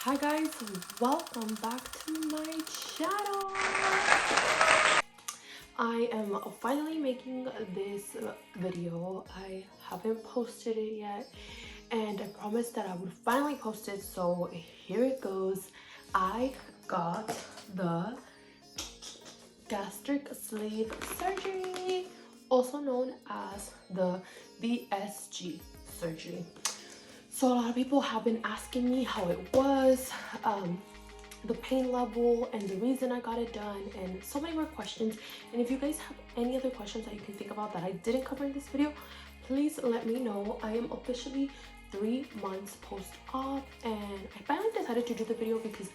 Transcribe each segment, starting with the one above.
Hi guys, welcome back to my channel. I am finally making this video. I haven't posted it yet and I promised that I would finally post it, so here it goes. I got the gastric sleeve surgery, also known as the VSG surgery. So a lot of people have been asking me how it was, the pain level, and the reason I got it done, and so many more questions. And if you guys have any other questions that you can think about that I didn't cover in this video, please let me know. I am officially 3 months post-op, and I finally decided to do the video because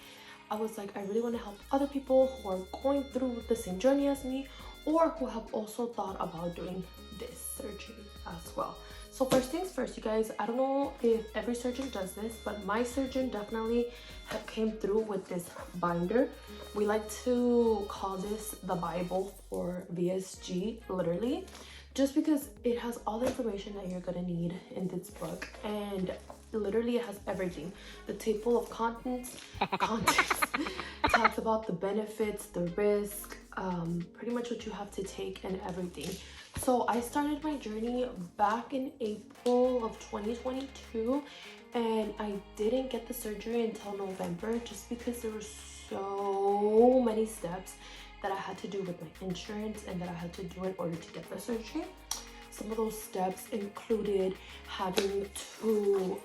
I was like, I really want to help other people who are going through the same journey as me, or who have also thought about doing this surgery as well. So first things first, you guys, I don't know if every surgeon does this, but my surgeon definitely have came through with this binder. We like to call this the Bible for VSG, literally, just because it has all the information that you're gonna need in this book, and literally it has everything. The table of contents talks about the benefits, the risk, pretty much what you have to take and everything. So I started my journey back in April of 2022, and I didn't get the surgery until November just because there were so many steps that I had to do with my insurance and that I had to do in order to get the surgery. Some of those steps included having to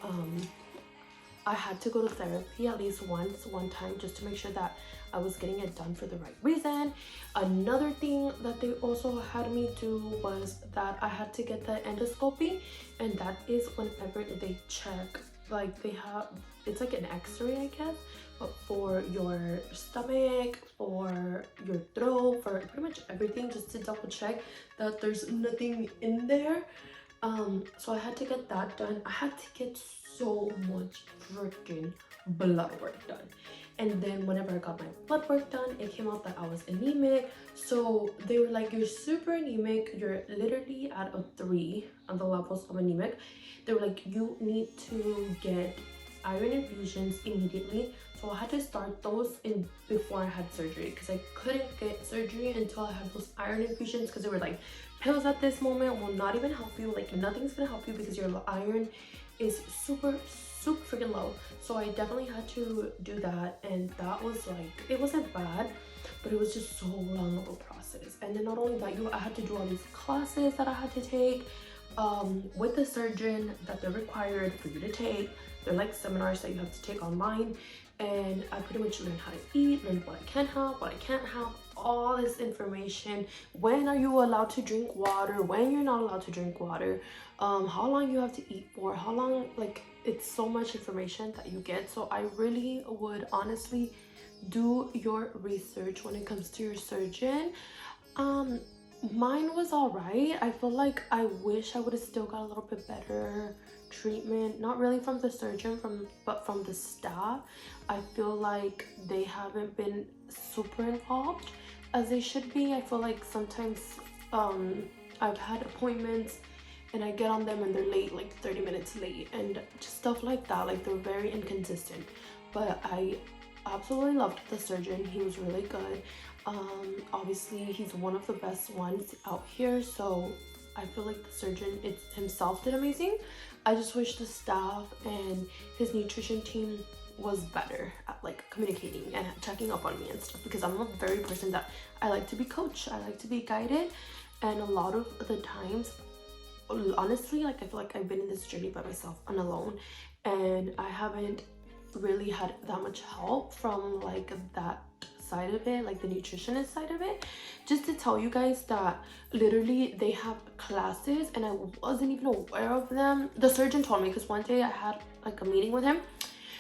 I had to go to therapy at least one time, just to make sure that I was getting it done for the right reason. Another thing that they also had me do was that I had to get the endoscopy, and that is whenever they check, like they have, it's like an x-ray, I guess, but for your stomach, for your throat, for pretty much everything, just to double check that there's nothing in there. So I had to get that done. I had to get so much freaking blood work done, and then whenever I got my blood work done, it came out that I was anemic. So they were like, you're super anemic, you're literally at a 3 on the levels of anemic. They were like, you need to get iron infusions immediately. So I had to start those in before I had surgery, because I couldn't get surgery until I had those iron infusions, because they were like, pills at this moment will not even help you, like nothing's gonna help you because your iron is super freaking low. So I definitely had to do that, and that was like, it wasn't bad, but it was just so long of a process. And then not only that, I had to do all these classes that I had to take with the surgeon that they're required for you to take. They're like seminars that you have to take online, and I pretty much learned how to eat, learned what I can have, what I can't have, all this information. When are you allowed to drink water, when you're not allowed to drink water, how long you have to eat for, how long, like it's so much information that you get. So I really would honestly do your research when it comes to your surgeon. Mine was all right. I feel like I wish I would have still got a little bit better treatment, not really from the surgeon, but from the staff. I feel like they haven't been super involved as they should be. I feel like sometimes I've had appointments and I get on them and they're late, like 30 minutes late, and just stuff like that. Like they're very inconsistent. But I absolutely loved the surgeon. He was really good. Obviously he's one of the best ones out here, so I feel like the surgeon himself did amazing. I just wish the staff and his nutrition team was better at like communicating and checking up on me and stuff, because I'm a very person that I like to be coached, I like to be guided, and a lot of the times, honestly, like I feel like I've been in this journey by myself and alone, and I haven't really had that much help from like that side of it, like the nutritionist side of it. Just to tell you guys that literally they have classes, and I wasn't even aware of them. The surgeon told me, because one day I had like a meeting with him,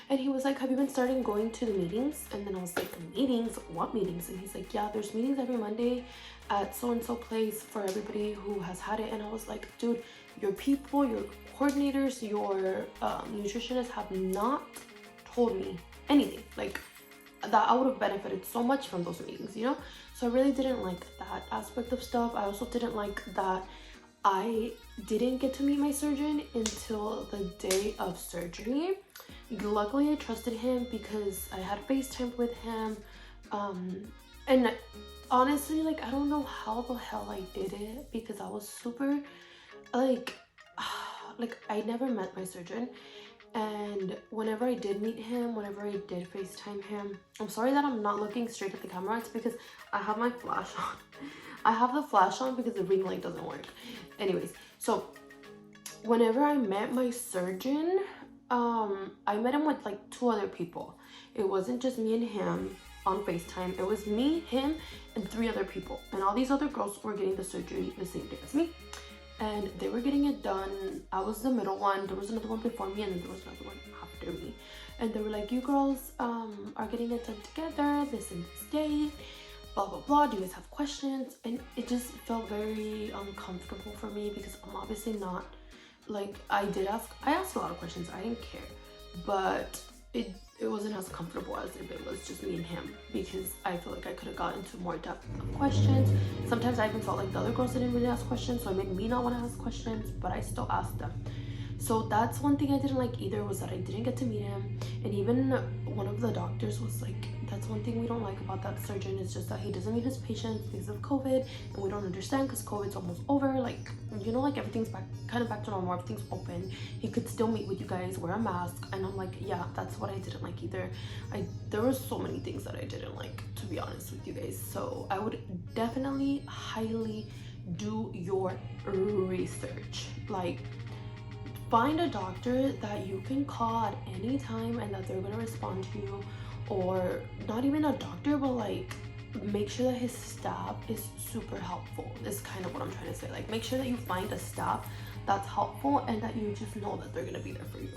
and he was like, have you been starting going to the meetings? And then I was like, meetings? What meetings? And he's like, yeah, there's meetings every Monday at so and so place for everybody who has had it. And I was like, dude, your people, your coordinators, your nutritionists have not told me anything like that. I would have benefited so much from those meetings, you know. So I really didn't like that aspect of stuff. I also didn't like that I didn't get to meet my surgeon until the day of surgery. Luckily, I trusted him because I had FaceTime with him. And honestly, like, I don't know how the hell I did it because I was super, like, I never met my surgeon. And whenever I did meet him, whenever I did FaceTime him, I'm sorry that I'm not looking straight at the camera. It's because I have my flash on. I have the flash on because the ring light doesn't work. Anyways, so whenever I met my surgeon, I met him with like 2 other people. It wasn't just me and him on FaceTime. It was me, him, and 3 other people. And all these other girls were getting the surgery the same day as me. And they were getting it done. I was the middle one. There was another one before me, and then there was another one after me. And they were like, you girls are getting it done together, this and this day, blah, blah, blah. Do you guys have questions? And it just felt very uncomfortable for me because I'm obviously not, like, I asked a lot of questions. I didn't care. But it wasn't as comfortable as if it was just me and him, because I feel like I could have gotten into more depth of questions. Sometimes I even felt like the other girls didn't really ask questions, so it made me not want to ask questions, but I still asked them. So that's one thing I didn't like either, was that I didn't get to meet him. And even one of the doctors was like, that's one thing we don't like about that surgeon, is just that he doesn't meet his patients because of COVID, and we don't understand because COVID's almost over. Like, you know, like everything's kind of back to normal, everything's open. He could still meet with you guys, wear a mask. And I'm like, yeah, that's what I didn't like either. There were so many things that I didn't like, to be honest with you guys. So I would definitely highly do your research. Like, find a doctor that you can call at any time and that they're going to respond to you. Or not even a doctor, but like, make sure that his staff is super helpful. Is kind of what I'm trying to say. Like, make sure that you find a staff that's helpful and that you just know that they're going to be there for you.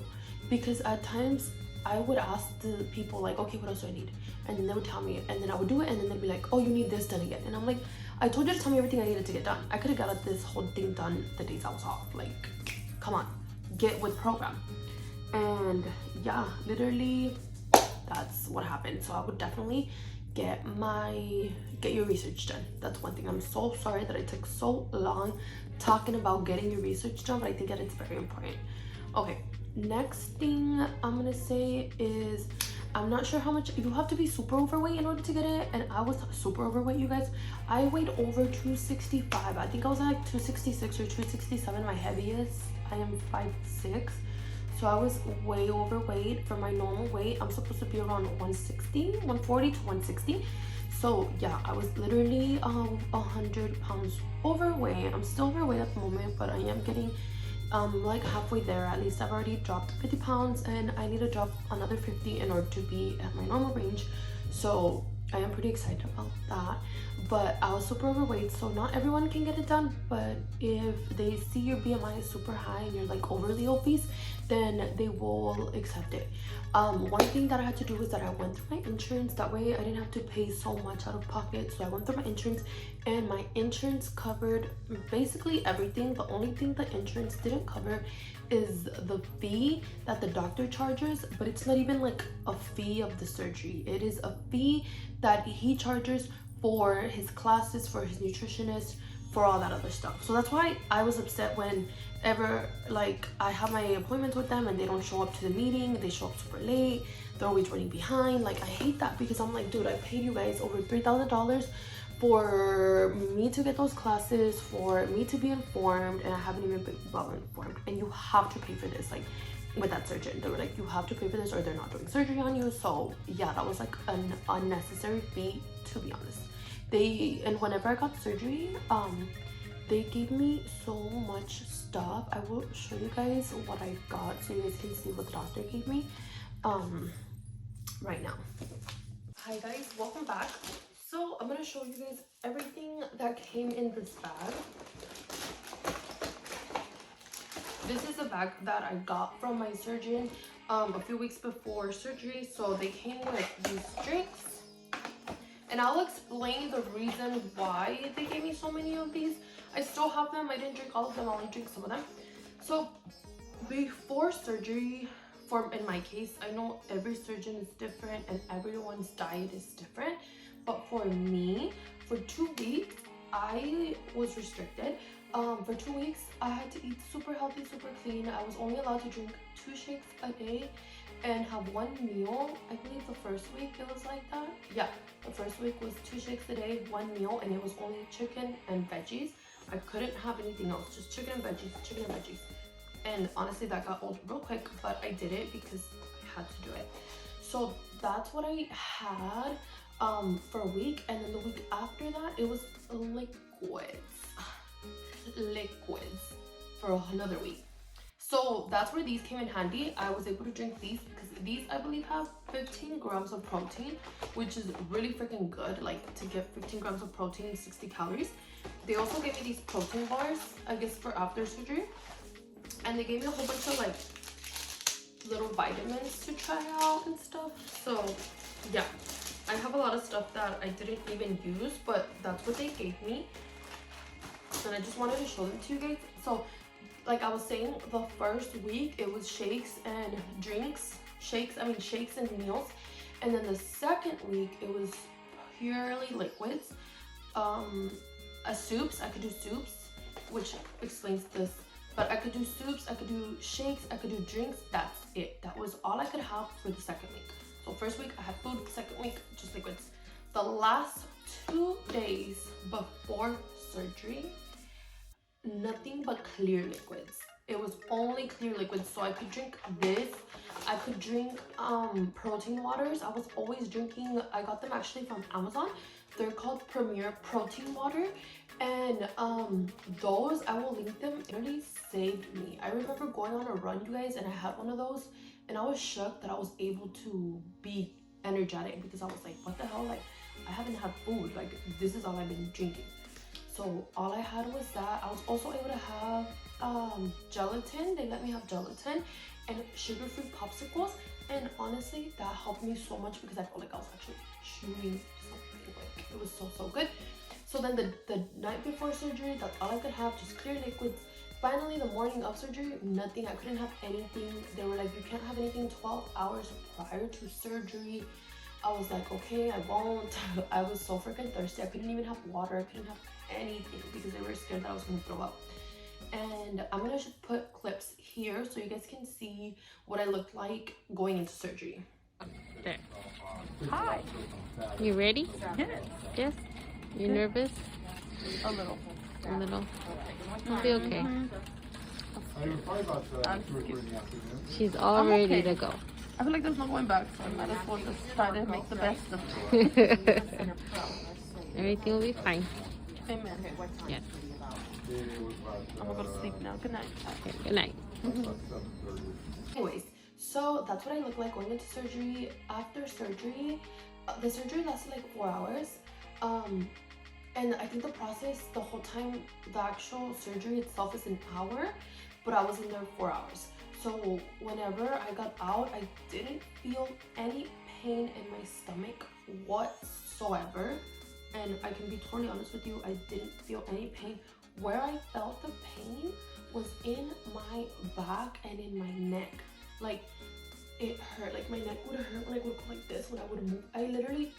Because at times I would ask the people like, okay, what else do I need? And then they would tell me, and then I would do it, and then they'd be like, oh, you need this done again. And I'm like, I told you to tell me everything I needed to get done. I could have got this whole thing done the days I was off. Like, come on, get with program. And yeah, literally that's what happened. So I would definitely get your research done. That's one thing. I'm so sorry that it took so long talking about getting your research done, but I think that it's very important. Okay, next thing I'm gonna say is, I'm not sure how much, you have to be super overweight in order to get it, and I was super overweight, you guys. I weighed over 265. I think I was at like 266 or 267. My heaviest, I am 5'6". So I was way overweight for my normal weight. I'm supposed to be around 140 to 160. So yeah, I was literally 100 pounds overweight. I'm still overweight at the moment, but I am getting like halfway there. At least I've already dropped 50 pounds, and I need to drop another 50 in order to be at my normal range. So I am pretty excited about that. But I was super overweight, so not everyone can get it done. But if they see your BMI is super high and you're like overly obese, then they will accept it. One thing that I had to do is that I went through my insurance. That way I didn't have to pay so much out of pocket. So I went through my insurance, and my insurance covered basically everything. The only thing the insurance didn't cover is the fee that the doctor charges, but it's not even like a fee of the surgery. It is a fee that he charges for his classes, for his nutritionist, for all that other stuff. So that's why I was upset whenever like I have my appointments with them and they don't show up to the meeting. They show up super late, they're always running behind. Like, I hate that, because I'm like, dude, I paid you guys over $3,000 for me to get those classes, for me to be informed, and I haven't even been well informed. And you have to pay for this. Like, with that surgeon, they were like, you have to pay for this or they're not doing surgery on you. So yeah, that was like an unnecessary fee, to be honest. And whenever I got surgery, they gave me so much stuff. I will show you guys what I got so you guys can see what the doctor gave me right now. Hi guys, welcome back. So I'm gonna show you guys everything that came in this bag. This is a bag that I got from my surgeon a few weeks before surgery. So they came with these drinks, and I'll explain the reason why they gave me so many of these. I still have them. I didn't drink all of them. I only drink some of them. So before surgery, in my case, I know every surgeon is different and everyone's diet is different. But for me, for 2 weeks, I was restricted. For 2 weeks, I had to eat super healthy, super clean. I was only allowed to drink 2 shakes a day and have 1 meal. I believe the first week it was like that. Yeah, the first week was 2 shakes a day, 1 meal, and it was only chicken and veggies. I couldn't have anything else, just chicken and veggies, chicken and veggies. And honestly, that got old real quick, but I did it because I had to do it. So that's what I had for a week, and then the week after that, it was liquids for another week. So that's where these came in handy. I was able to drink these because these, I believe, have 15 grams of protein, which is really freaking good. Like, to get 15 grams of protein, 60 calories. They also gave me these protein bars, I guess, for after surgery. And they gave me a whole bunch of like little vitamins to try out and stuff. So yeah, I have a lot of stuff that I didn't even use, but that's what they gave me. And I just wanted to show them to you guys. So like I was saying, the first week it was shakes and drinks, shakes and meals. And then the second week it was purely liquids. Soups, I could do soups, which explains this, but I could do soups, I could do shakes, I could do drinks. That's it. That was all I could have for the second week. So first week I had food, second week just liquids. The last 2 days before surgery, nothing but clear liquids. It was only clear liquids. So I could drink this, I could drink protein waters. I was always drinking, I got them actually from Amazon. They're called Premier Protein Water, and those, I will link them. It really saved me. I remember going on a run, you guys, and I had one of those, and I was shocked that I was able to be energetic, because I was like, what the hell, like I haven't had food, like this is all I've been drinking. So all I had was that. I was also able to have gelatin. They let me have gelatin and sugar-free popsicles, and honestly that helped me so much because I felt like I was actually chewing something. Like, it was so good. So then the night before surgery, that's all I could have, just clear liquids. Finally, the morning of surgery, nothing. I couldn't have anything. They were like, you can't have anything 12 hours prior to surgery. I was like, okay, I won't. I was so freaking thirsty. I couldn't even have water. I couldn't have anything because they were scared that I was gonna throw up. And I'm gonna just put clips here so you guys can see what I looked like going into surgery. There. Hi. You ready? Yes. Yes? You nervous? A little. A little? You'll be okay. She's all ready to go. I feel like there's no going back, so I might as well just try to make the best of it. Everything will be fine. Amen. Yes. I'm gonna go to sleep now. Good night. Okay, good night. Anyways, so that's what I look like going into surgery. After surgery, the surgery lasted like 4 hours. And I think the process, the whole time, the actual surgery itself is an hour, but I was in there 4 hours. So whenever I got out, I didn't feel any pain in my stomach whatsoever. And I can be totally honest with you, I didn't feel any pain. Where I felt the pain was in my back and in my neck. Like, it hurt. Like, my neck would hurt when I would go like this, when I would move. I literally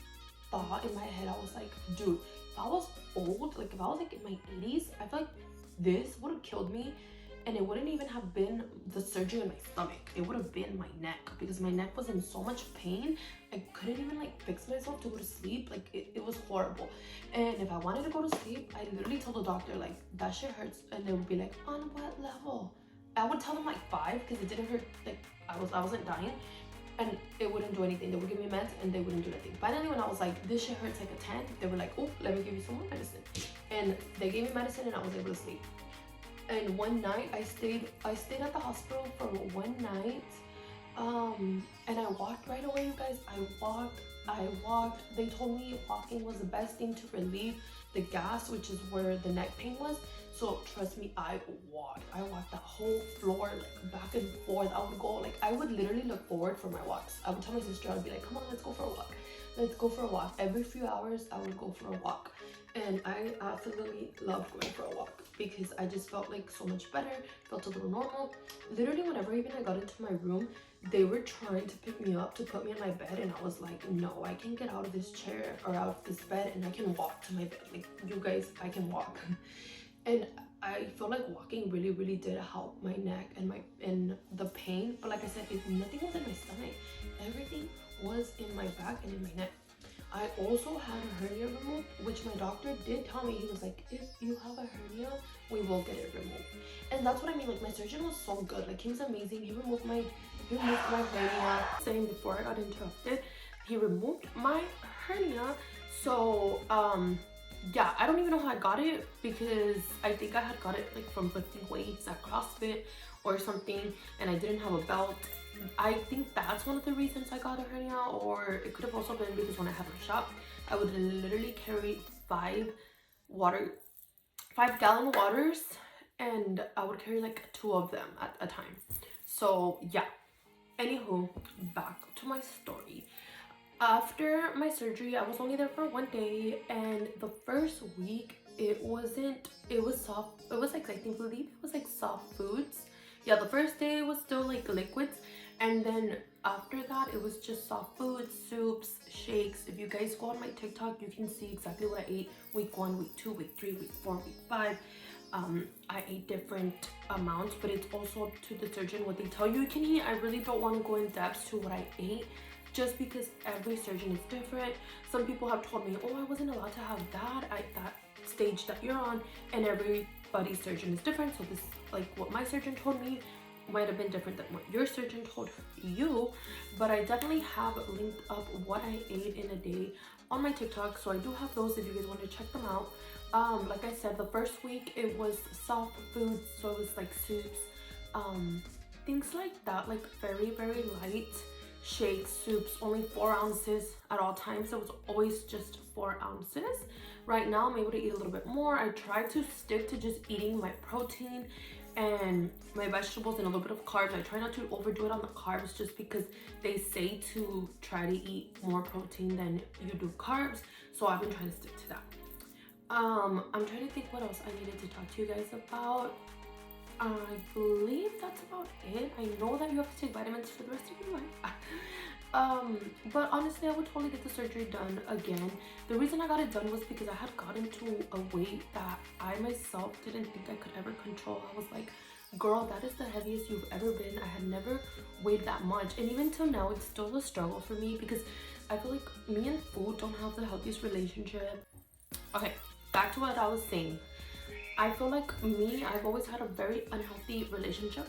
thought in my head, I was like, dude, if I was old, like if I was like in my 80s, I feel like this would have killed me. And it wouldn't even have been the surgery in my stomach. It would have been my neck, because my neck was in so much pain. I couldn't even like fix myself to go to sleep. Like, it was horrible. And if I wanted to go to sleep, I literally told the doctor, like, that shit hurts. And they would be like, on what level? I would tell them like 5, because it didn't hurt. Like, I wasn't dying, and it wouldn't do anything. They would give me meds and they wouldn't do anything. Finally, when I was like, this shit hurts like a 10, they were like, oh, let me give you some more medicine. And they gave me medicine and I was able to sleep. And one night I stayed at the hospital for 1 night, and I walked right away, you guys. I walked. They told me walking was the best thing to relieve the gas, which is where the neck pain was. So trust me, I walked that whole floor, like back and forth. I would go, like, I would literally look forward for my walks. I would tell my sister, I'd be like, come on, let's go for a walk. Let's go for a walk. Every few hours I would go for a walk. And I absolutely loved going for a walk, because I just felt like so much better, felt a little normal. Literally, whenever even I got into my room, they were trying to pick me up to put me in my bed, and I was like, no, I can get out of this chair or out of this bed and I can walk to my bed. Like, you guys, I can walk. And I feel like walking really did help my neck and the pain. But like I said, nothing was in my stomach. Everything was in my back and in my neck. I also had a hernia removed, which my doctor did tell me. He was like, if you have a hernia, we will get it removed. And that's what I mean. Like, my surgeon was so good. Like, he was amazing. He removed my hernia. Saying before I got interrupted, he removed my hernia. So yeah, I don't even know how I got it, because I think I had got it like from lifting weights at CrossFit or something, and I didn't have a belt. I think that's one of the reasons I got a hernia, or it could have also been because when I had my shop, I would literally carry 5-gallon waters, and I would carry like 2 of them at a time. So yeah, anywho, back to my story. After my surgery, I was only there for 1 day, and the first week it was soft. It was like, I believe it was like soft foods. Yeah, the first day was still like liquids, and then after that it was just soft foods, soups, shakes. If you guys go on my TikTok, you can see exactly what I ate week 1, week 2, week 3, week 4, week 5. I ate different amounts, but it's also up to the surgeon what they tell you can eat. I really don't want to go in depth to what I ate, just because every surgeon is different. Some people have told me, oh, I wasn't allowed to have that at that stage that you're on, and everybody's surgeon is different. So this, like, what my surgeon told me might have been different than what your surgeon told you, but I definitely have linked up what I ate in a day on my TikTok, so I do have those if you guys want to check them out. Like I said, the first week it was soft foods, so it was like soups, things like that, like very light shakes, soups, only 4 ounces at all times. So it was always just 4 ounces. Right now I'm able to eat a little bit more. I try to stick to just eating my protein and my vegetables and a little bit of carbs. I try not to overdo it on the carbs, just because they say to try to eat more protein than you do carbs. So I've been trying to stick to that. I'm trying to think what else I needed to talk to you guys about. I believe that's about it. I know that you have to take vitamins for the rest of your life. But honestly, I would totally get the surgery done again. The reason I got it done was because I had gotten to a weight that I myself didn't think I could ever control. I was like, girl, that is the heaviest you've ever been. I had never weighed that much, and even till now it's still a struggle for me, because I feel like me and food don't have the healthiest relationship. Okay, back to what I was saying. I feel like I've always had a very unhealthy relationship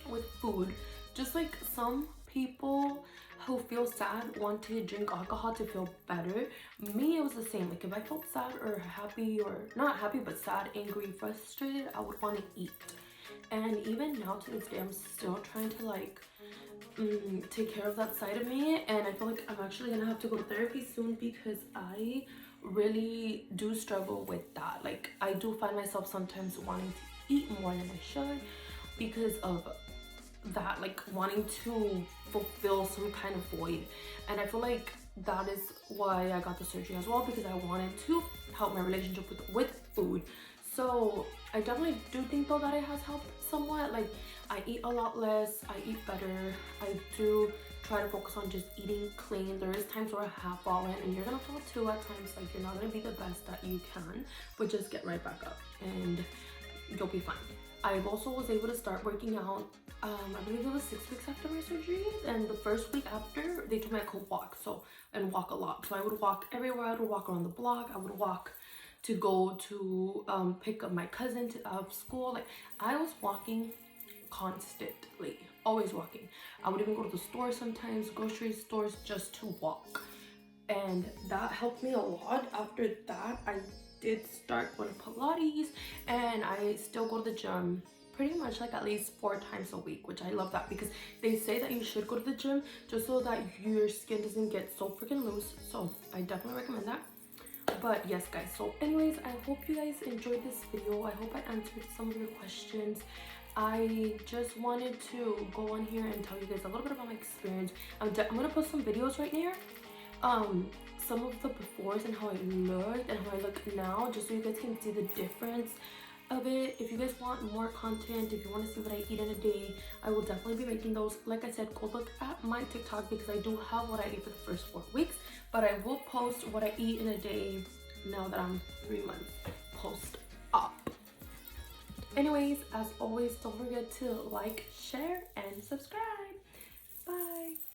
with food. Just like some people who feel sad want to drink alcohol to feel better. Me, it was the same. Like, if I felt sad or happy, or not happy but sad, angry, frustrated, I would want to eat. And even now to this day, I'm still trying to like take care of that side of me. And I feel like I'm actually gonna have to go to therapy soon, because I really do struggle with that. Like, I do find myself sometimes wanting to eat more than I should because of that, like wanting to fulfill some kind of void. And I feel like that is why I got the surgery as well, because I wanted to help my relationship with food. So I definitely do think though that it has helped somewhat. Like, I eat a lot less, I eat better, I do try to focus on just eating clean. There is times where I have fallen, and you're gonna fall too at times. Like, you're not gonna be the best that you can, but just get right back up and you'll be fine. I also was able to start working out, I believe it was 6 weeks after my surgery, and the first week after, they told me I could walk, and walk a lot. So I would walk everywhere. I would walk around the block. I would walk to go to pick up my cousin out of school. Like, I was walking constantly, always walking. I would even go to the store sometimes, grocery stores, just to walk, and that helped me a lot. After that, I did start going to Pilates, and I still go to the gym pretty much like at least 4 times a week, which I love that, because they say that you should go to the gym just so that your skin doesn't get so freaking loose. So I definitely recommend that. But yes guys, so anyways, I hope you guys enjoyed this video. I hope I answered some of your questions. I just wanted to go on here and tell you guys a little bit about my experience. I'm gonna post some videos right here, some of the befores and how I looked and how I look now, just so you guys can see the difference of it. If you guys want more content, if you want to see what I eat in a day, I will definitely be making those. Like I said, go look at my TikTok, because I do have what I ate for the first 4 weeks, but I will post what I eat in a day now that I'm 3 months post-op. Anyways, as always, don't forget to like, share, and subscribe.